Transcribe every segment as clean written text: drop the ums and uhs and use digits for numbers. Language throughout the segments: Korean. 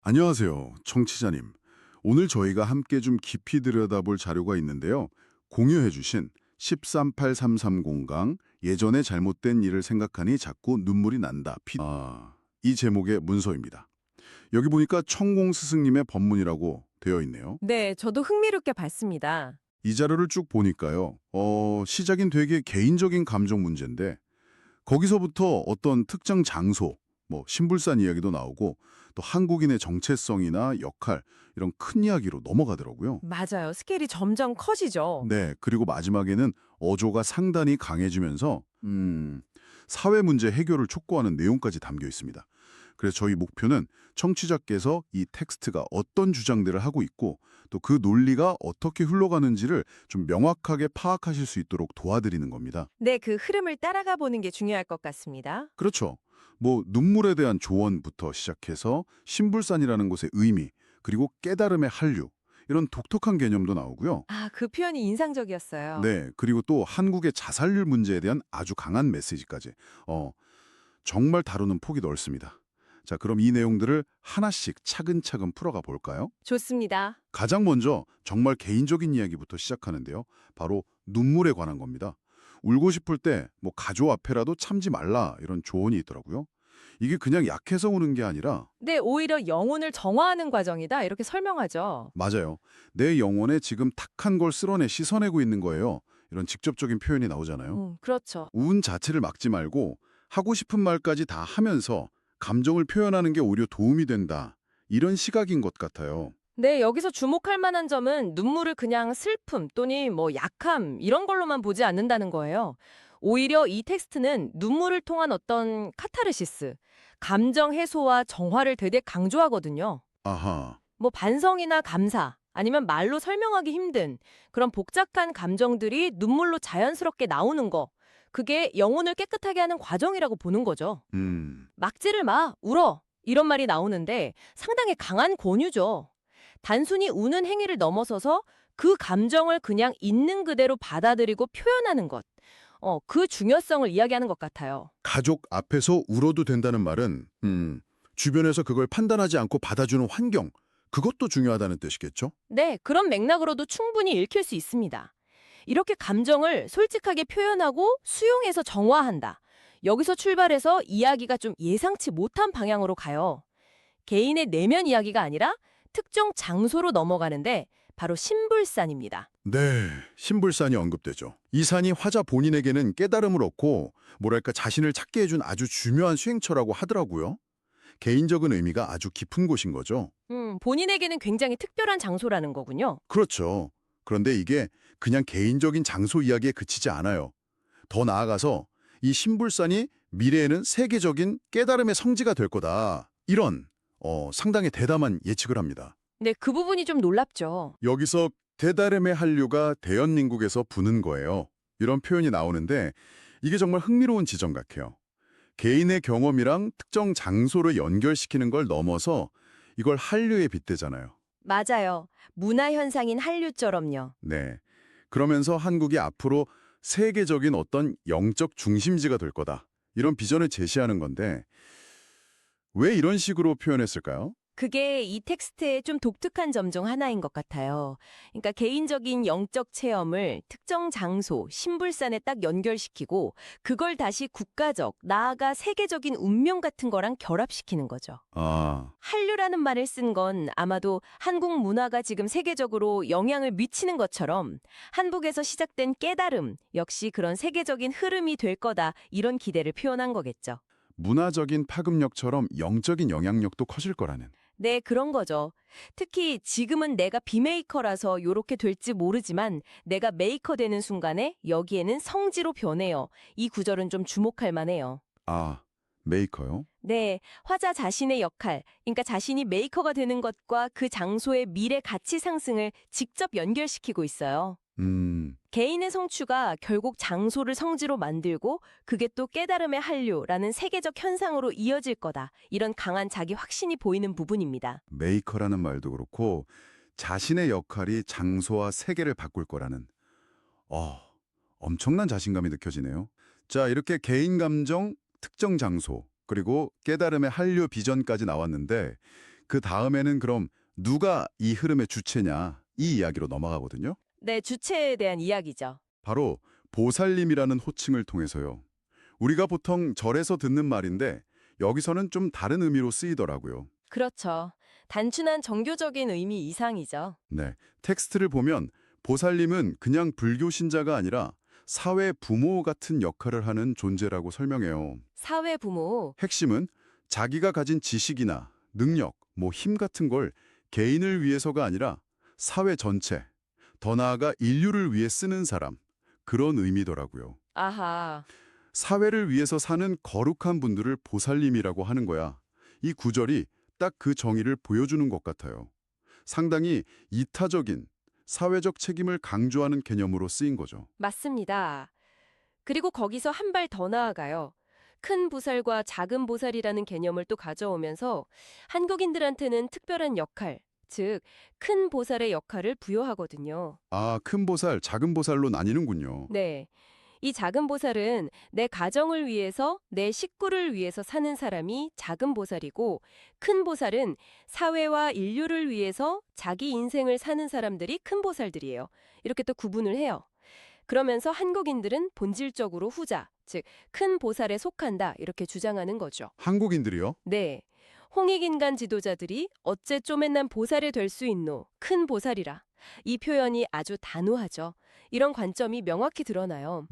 안녕하세요, 청취자님. 오늘 저희가 함께 좀 깊이 들여다볼 자료가 있는데요. 공유해 주신 138330강 예전에 잘못된 일을 생각하니 자꾸 눈물이 난다. 이 제목의 문서입니다. 여기 보니까 천공 스승님의 법문이라고 되어 있네요. 네, 저도 흥미롭게 봤습니다. 이 자료를 쭉 보니까요. 시작인 되게 개인적인 감정 문제인데 거기서부터 어떤 특정 장소, 신불산 이야기도 나오고 또 한국인의 정체성이나 역할 이런 큰 이야기로 넘어가더라고요. 맞아요. 스케일이 점점 커지죠. 네, 그리고 마지막에는 어조가 상당히 강해지면서 사회 문제 해결을 촉구하는 내용까지 담겨 있습니다. 그래서 저희 목표는 청취자께서 이 텍스트가 어떤 주장들을 하고 있고 또 그 논리가 어떻게 흘러가는지를 좀 명확하게 파악하실 수 있도록 도와드리는 겁니다. 네, 그 흐름을 따라가 보는 게 중요할 것 같습니다. 그렇죠. 눈물에 대한 조언부터 시작해서 신불산이라는 곳의 의미, 그리고 깨달음의 한류, 이런 독특한 개념도 나오고요. 아, 그 표현이 인상적이었어요. 네, 그리고 또 한국의 자살률 문제에 대한 아주 강한 메시지까지. 정말 다루는 폭이 넓습니다. 자, 그럼 이 내용들을 하나씩 차근차근 풀어가 볼까요? 좋습니다. 가장 먼저 정말 개인적인 이야기부터 시작하는데요. 바로 눈물에 관한 겁니다. 울고 싶을 때 가족 앞에라도 참지 말라 이런 조언이 있더라고요. 이게 그냥 약해서 우는 게 아니라 네, 오히려 영혼을 정화하는 과정이다. 이렇게 설명하죠. 맞아요. 내 영혼에 지금 탁한 걸 쓸어내 씻어내고 있는 거예요. 이런 직접적인 표현이 나오잖아요. 그렇죠. 운 자체를 막지 말고 하고 싶은 말까지 다 하면서 감정을 표현하는 게 오히려 도움이 된다. 이런 시각인 것 같아요. 네, 여기서 주목할 만한 점은 눈물을 그냥 슬픔 또는 약함 이런 걸로만 보지 않는다는 거예요. 오히려 이 텍스트는 눈물을 통한 어떤 카타르시스, 감정 해소와 정화를 되게 강조하거든요. 아하. 반성이나 감사, 아니면 말로 설명하기 힘든 그런 복잡한 감정들이 눈물로 자연스럽게 나오는 거. 그게 영혼을 깨끗하게 하는 과정이라고 보는 거죠. 막지를 마, 울어. 이런 말이 나오는데 상당히 강한 권유죠. 단순히 우는 행위를 넘어서서 그 감정을 그냥 있는 그대로 받아들이고 표현하는 것. 그 중요성을 이야기하는 것 같아요. 가족 앞에서 울어도 된다는 말은 주변에서 그걸 판단하지 않고 받아주는 환경, 그것도 중요하다는 뜻이겠죠? 네, 그런 맥락으로도 충분히 읽힐 수 있습니다. 이렇게 감정을 솔직하게 표현하고 수용해서 정화한다. 여기서 출발해서 이야기가 좀 예상치 못한 방향으로 가요. 개인의 내면 이야기가 아니라 특정 장소로 넘어가는데 바로 신불산입니다. 네, 신불산이 언급되죠. 이 산이 화자 본인에게는 깨달음을 얻고 자신을 찾게 해준 아주 중요한 수행처라고 하더라고요. 개인적인 의미가 아주 깊은 곳인 거죠. 본인에게는 굉장히 특별한 장소라는 거군요. 그렇죠. 그런데 이게 그냥 개인적인 장소 이야기에 그치지 않아요. 더 나아가서 이 신불산이 미래에는 세계적인 깨달음의 성지가 될 거다. 이런 상당히 대담한 예측을 합니다. 네, 그 부분이 좀 놀랍죠. 여기서 깨달음의 한류가 대연민국에서 부는 거예요. 이런 표현이 나오는데 이게 정말 흥미로운 지점 같아요. 개인의 경험이랑 특정 장소를 연결시키는 걸 넘어서 이걸 한류에 빗대잖아요. 맞아요. 문화 현상인 한류처럼요. 네. 그러면서 한국이 앞으로 세계적인 어떤 영적 중심지가 될 거다. 이런 비전을 제시하는 건데 왜 이런 식으로 표현했을까요? 그게 이 텍스트의 좀 독특한 점 중 하나인 것 같아요. 그러니까 개인적인 영적 체험을 특정 장소, 신불산에 딱 연결시키고 그걸 다시 국가적, 나아가 세계적인 운명 같은 거랑 결합시키는 거죠. 아, 한류라는 말을 쓴 건 아마도 한국 문화가 지금 세계적으로 영향을 미치는 것처럼 한국에서 시작된 깨달음 역시 그런 세계적인 흐름이 될 거다 이런 기대를 표현한 거겠죠. 문화적인 파급력처럼 영적인 영향력도 커질 거라는. 네, 그런 거죠. 특히 지금은 내가 비메이커라서 요렇게 될지 모르지만 내가 메이커 되는 순간에 여기에는 성지로 변해요. 이 구절은 좀 주목할 만해요. 아, 메이커요? 네, 화자 자신의 역할, 그러니까 자신이 메이커가 되는 것과 그 장소의 미래 가치 상승을 직접 연결시키고 있어요. 개인의 성취가 결국 장소를 성지로 만들고 그게 또 깨달음의 한류라는 세계적 현상으로 이어질 거다. 이런 강한 자기 확신이 보이는 부분입니다. 메이커라는 말도 그렇고 자신의 역할이 장소와 세계를 바꿀 거라는 엄청난 자신감이 느껴지네요. 자, 이렇게 개인 감정, 특정 장소, 그리고 깨달음의 한류 비전까지 나왔는데 그 다음에는 그럼 누가 이 흐름의 주체냐 이 이야기로 넘어가거든요. 네, 주체에 대한 이야기죠. 바로 보살님이라는 호칭을 통해서요. 우리가 보통 절에서 듣는 말인데 여기서는 좀 다른 의미로 쓰이더라고요. 그렇죠. 단순한 종교적인 의미 이상이죠. 네, 텍스트를 보면 보살님은 그냥 불교 신자가 아니라 사회 부모 같은 역할을 하는 존재라고 설명해요. 사회 부모. 핵심은 자기가 가진 지식이나 능력, 힘 같은 걸 개인을 위해서가 아니라 사회 전체, 더 나아가 인류를 위해 쓰는 사람, 그런 의미더라고요. 아하. 사회를 위해서 사는 거룩한 분들을 보살님이라고 하는 거야. 이 구절이 딱 그 정의를 보여주는 것 같아요. 상당히 이타적인 사회적 책임을 강조하는 개념으로 쓰인 거죠. 맞습니다. 그리고 거기서 한 발 더 나아가요. 큰 보살과 작은 보살이라는 개념을 또 가져오면서 한국인들한테는 특별한 역할, 즉, 큰 보살의 역할을 부여하거든요. 아, 큰 보살, 작은 보살로 나뉘는군요. 네. 이 작은 보살은 내 가정을 위해서, 내 식구를 위해서 사는 사람이 작은 보살이고, 큰 보살은 사회와 인류를 위해서 자기 인생을 사는 사람들이 큰 보살들이에요. 이렇게 또 구분을 해요. 그러면서 한국인들은 본질적으로 후자, 즉, 큰 보살에 속한다, 이렇게 주장하는 거죠. 한국인들이요? 네. 홍익인간 지도자들이 어째 쪼맨난 보살이 될 수 있노, 큰 보살이라. 이 표현이 아주 단호하죠. 이런 관점이 명확히 드러나요.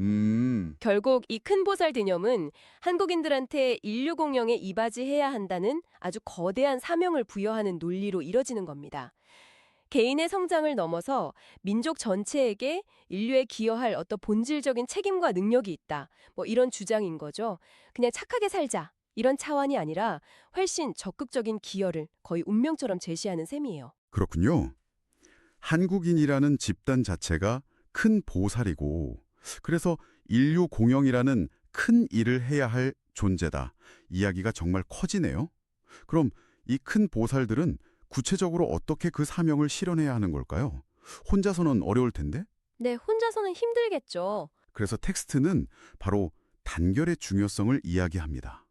결국 이 큰 보살 개념은 한국인들한테 인류 공영에 이바지해야 한다는 아주 거대한 사명을 부여하는 논리로 이뤄지는 겁니다. 개인의 성장을 넘어서 민족 전체에게 인류에 기여할 어떤 본질적인 책임과 능력이 있다. 이런 주장인 거죠. 그냥 착하게 살자. 이런 차원이 아니라 훨씬 적극적인 기여를 거의 운명처럼 제시하는 셈이에요. 그렇군요. 한국인이라는 집단 자체가 큰 보살이고 그래서 인류 공영이라는 큰 일을 해야 할 존재다. 이야기가 정말 커지네요. 그럼 이 큰 보살들은 구체적으로 어떻게 그 사명을 실현해야 하는 걸까요? 혼자서는 어려울 텐데? 네, 혼자서는 힘들겠죠. 그래서 텍스트는 바로 단결의 중요성을 이야기합니다.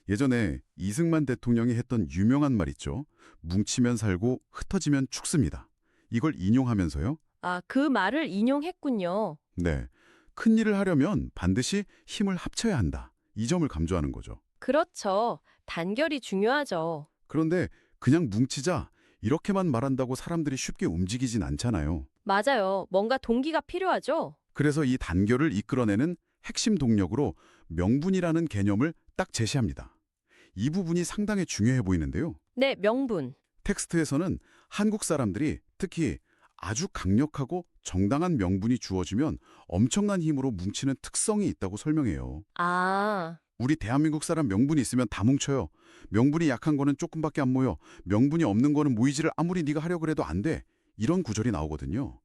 예전에 이승만 대통령이 했던 유명한 말 있죠. 뭉치면 살고 흩어지면 죽습니다. 이걸 인용하면서요. 아, 그 말을 인용했군요. 네, 큰 일을 하려면 반드시 힘을 합쳐야 한다. 이 점을 강조하는 거죠. 그렇죠. 단결이 중요하죠. 그런데 그냥 뭉치자 이렇게만 말한다고 사람들이 쉽게 움직이진 않잖아요. 맞아요. 뭔가 동기가 필요하죠. 그래서 이 단결을 이끌어내는 핵심 동력으로 명분이라는 개념을 딱 제시합니다. 이 부분이 상당히 중요해 보이는데요. 네, 명분. 텍스트에서는 한국 사람들이 특히 아주 강력하고 정당한 명분이 주어지면 엄청난 힘으로 뭉치는 특성이 있다고 설명해요. 아, 우리 대한민국 사람 명분이 있으면 다 뭉쳐요. 명분이 약한 거는 조금밖에 안 모여. 명분이 없는 거는 모이지를 아무리 네가 하려고 해도 안 돼. 이런 구절이 나오거든요.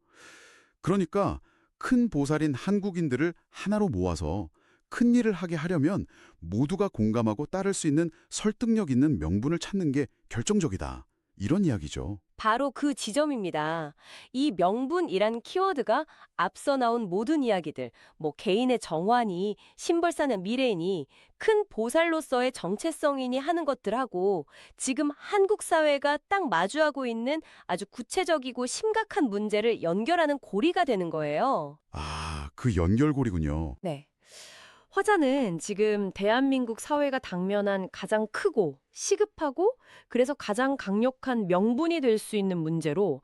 그러니까 큰 보살인 한국인들을 하나로 모아서 큰 일을 하게 하려면 모두가 공감하고 따를 수 있는 설득력 있는 명분을 찾는 게 결정적이다. 이런 이야기죠. 바로 그 지점입니다. 이 명분이란 키워드가 앞서 나온 모든 이야기들, 개인의 정환이, 신벌사나 미래인이, 큰 보살로서의 정체성이니 하는 것들하고 지금 한국 사회가 딱 마주하고 있는 아주 구체적이고 심각한 문제를 연결하는 고리가 되는 거예요. 아, 그 연결고리군요. 네. 화자는 지금 대한민국 사회가 당면한 가장 크고 시급하고 그래서 가장 강력한 명분이 될 수 있는 문제로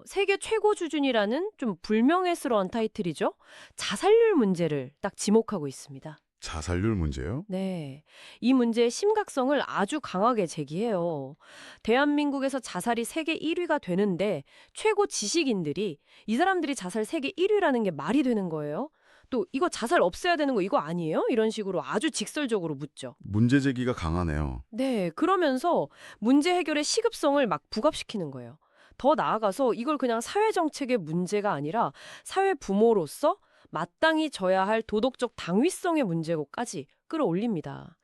세계 최고 수준이라는 좀 불명예스러운 타이틀이죠. 자살률 문제를 딱 지목하고 있습니다. 자살률 문제요? 네. 이 문제의 심각성을 아주 강하게 제기해요. 대한민국에서 자살이 세계 1위가 되는데 최고 지식인들이 이 사람들이 자살 세계 1위라는 게 말이 되는 거예요. 또 이거 자살 없애야 되는 거 이거 아니에요? 이런 식으로 아주 직설적으로 묻죠. 문제 제기가 강하네요. 네, 그러면서 문제 해결의 시급성을 막 부각시키는 거예요. 더 나아가서 이걸 그냥 사회정책의 문제가 아니라 사회 부모로서 마땅히 져야 할 도덕적 당위성의 문제고까지 끌어올립니다.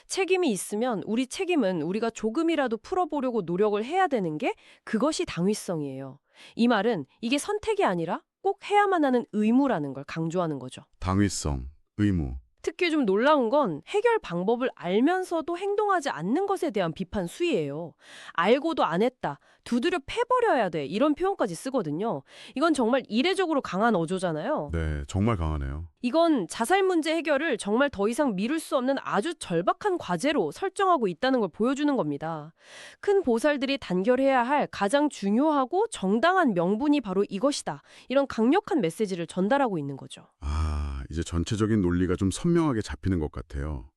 책임이 있으면 우리 책임은 우리가 조금이라도 풀어보려고 노력을 해야 되는 게 그것이 당위성이에요. 이 말은 이게 선택이 아니라 꼭 해야만 하는 의무라는 걸 강조하는 거죠. 당위성, 의무. 특히 좀 놀라운 건 해결 방법을 알면서도 행동하지 않는 것에 대한 비판 수위예요. 알고도 안 했다. 두드려 패버려야 돼. 이런 표현까지 쓰거든요. 이건 정말 이례적으로 강한 어조잖아요. 네, 정말 강하네요. 이건 자살 문제 해결을 정말 더 이상 미룰 수 없는 아주 절박한 과제로 설정하고 있다는 걸 보여주는 겁니다. 큰 보살들이 단결해야 할 가장 중요하고 정당한 명분이 바로 이것이다. 이런 강력한 메시지를 전달하고 있는 거죠. 이제 전체적인 논리가 좀 선명하게 잡히는 것 같아요.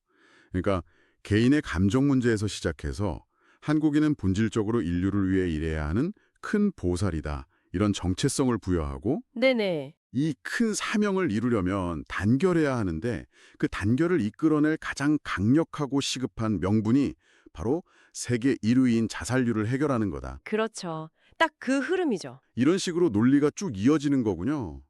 그러니까 개인의 감정 문제에서 시작해서 한국인은 본질적으로 인류를 위해 일해야 하는 큰 보살이다. 이런 정체성을 부여하고 네네. 이 큰 사명을 이루려면 단결해야 하는데 그 단결을 이끌어낼 가장 강력하고 시급한 명분이 바로 세계 1위인 자살률을 해결하는 거다. 그렇죠. 딱 그 흐름이죠. 이런 식으로 논리가 쭉 이어지는 거군요.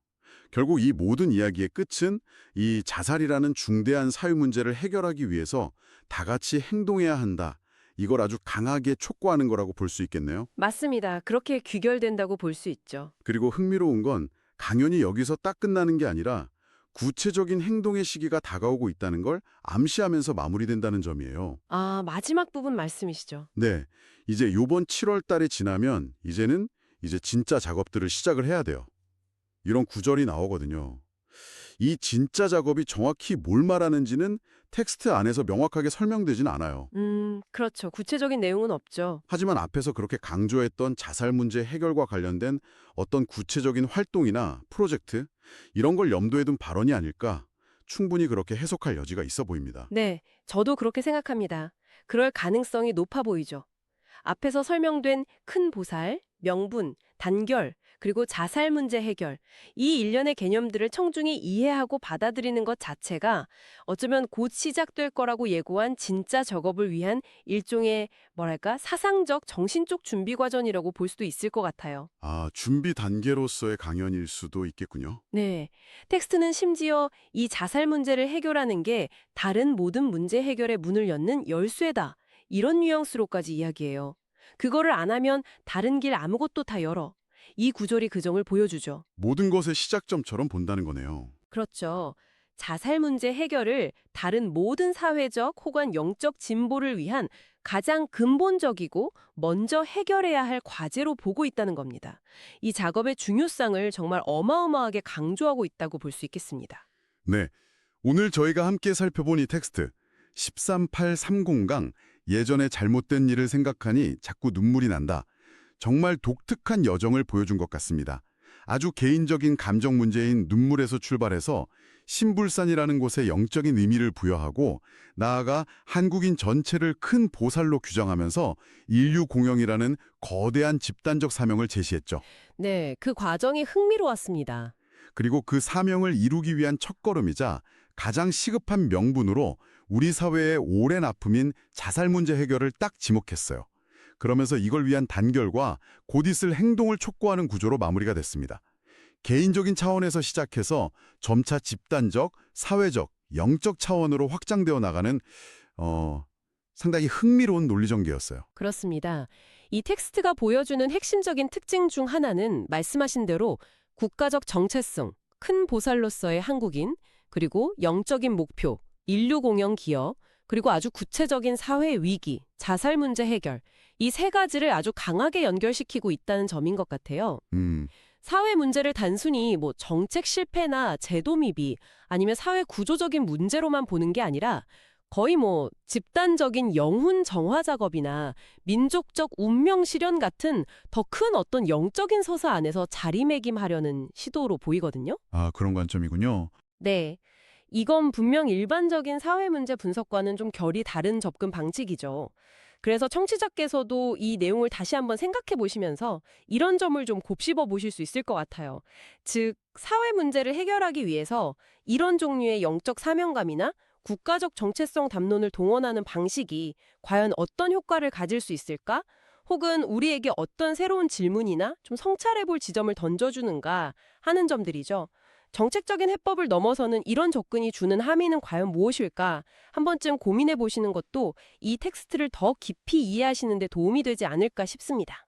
결국 이 모든 이야기의 끝은 이 자살이라는 중대한 사회 문제를 해결하기 위해서 다 같이 행동해야 한다. 이걸 아주 강하게 촉구하는 거라고 볼 수 있겠네요. 맞습니다. 그렇게 귀결된다고 볼 수 있죠. 그리고 흥미로운 건 강연이 여기서 딱 끝나는 게 아니라 구체적인 행동의 시기가 다가오고 있다는 걸 암시하면서 마무리된다는 점이에요. 아, 마지막 부분 말씀이시죠. 네, 이제 요번 7월 달이 지나면 이제는 진짜 작업들을 시작을 해야 돼요. 이런 구절이 나오거든요. 이 진짜 작업이 정확히 뭘 말하는지는 텍스트 안에서 명확하게 설명되진 않아요. 그렇죠. 구체적인 내용은 없죠. 하지만 앞에서 그렇게 강조했던 자살 문제 해결과 관련된 어떤 구체적인 활동이나 프로젝트, 이런 걸 염두에 둔 발언이 아닐까, 충분히 그렇게 해석할 여지가 있어 보입니다. 네, 저도 그렇게 생각합니다. 그럴 가능성이 높아 보이죠. 앞에서 설명된 큰 보살, 명분, 단결, 그리고 자살 문제 해결, 이 일련의 개념들을 청중이 이해하고 받아들이는 것 자체가 어쩌면 곧 시작될 거라고 예고한 진짜 작업을 위한 일종의 사상적, 정신적 준비 과정이라고 볼 수도 있을 것 같아요. 준비 단계로서의 강연일 수도 있겠군요. 네, 텍스트는 심지어 이 자살 문제를 해결하는 게 다른 모든 문제 해결의 문을 여는 열쇠다. 이런 뉘앙스로까지 이야기해요. 그거를 안 하면 다른 길 아무것도 다 열어. 이 구절이 그 점을 보여주죠. 모든 것의 시작점처럼 본다는 거네요. 그렇죠. 자살 문제 해결을 다른 모든 사회적 혹은 영적 진보를 위한 가장 근본적이고 먼저 해결해야 할 과제로 보고 있다는 겁니다. 이 작업의 중요성을 정말 어마어마하게 강조하고 있다고 볼 수 있겠습니다. 네, 오늘 저희가 함께 살펴본 이 텍스트 13830강 예전에 잘못된 일을 생각하니 자꾸 눈물이 난다. 정말 독특한 여정을 보여준 것 같습니다. 아주 개인적인 감정 문제인 눈물에서 출발해서 신불산이라는 곳에 영적인 의미를 부여하고 나아가 한국인 전체를 큰 보살로 규정하면서 인류 공영이라는 거대한 집단적 사명을 제시했죠. 네, 그 과정이 흥미로웠습니다. 그리고 그 사명을 이루기 위한 첫걸음이자 가장 시급한 명분으로 우리 사회의 오랜 아픔인 자살 문제 해결을 딱 지목했어요. 그러면서 이걸 위한 단결과 곧 있을 행동을 촉구하는 구조로 마무리가 됐습니다. 개인적인 차원에서 시작해서 점차 집단적, 사회적, 영적 차원으로 확장되어 나가는 상당히 흥미로운 논리 전개였어요. 그렇습니다. 이 텍스트가 보여주는 핵심적인 특징 중 하나는 말씀하신 대로 국가적 정체성, 큰 보살로서의 한국인, 그리고 영적인 목표, 인류 공영 기여, 그리고 아주 구체적인 사회 위기, 자살 문제 해결, 이 세 가지를 아주 강하게 연결시키고 있다는 점인 것 같아요. 사회 문제를 단순히 정책 실패나 제도 미비, 아니면 사회 구조적인 문제로만 보는 게 아니라 거의 집단적인 영혼 정화 작업이나 민족적 운명 실현 같은 더 큰 어떤 영적인 서사 안에서 자리매김하려는 시도로 보이거든요. 그런 관점이군요. 네. 이건 분명 일반적인 사회 문제 분석과는 좀 결이 다른 접근 방식이죠. 그래서 청취자께서도 이 내용을 다시 한번 생각해 보시면서 이런 점을 좀 곱씹어 보실 수 있을 것 같아요. 즉, 사회 문제를 해결하기 위해서 이런 종류의 영적 사명감이나 국가적 정체성 담론을 동원하는 방식이 과연 어떤 효과를 가질 수 있을까? 혹은 우리에게 어떤 새로운 질문이나 좀 성찰해 볼 지점을 던져주는가 하는 점들이죠. 정책적인 해법을 넘어서는 이런 접근이 주는 함의는 과연 무엇일까? 한 번쯤 고민해 보시는 것도 이 텍스트를 더 깊이 이해하시는 데 도움이 되지 않을까 싶습니다.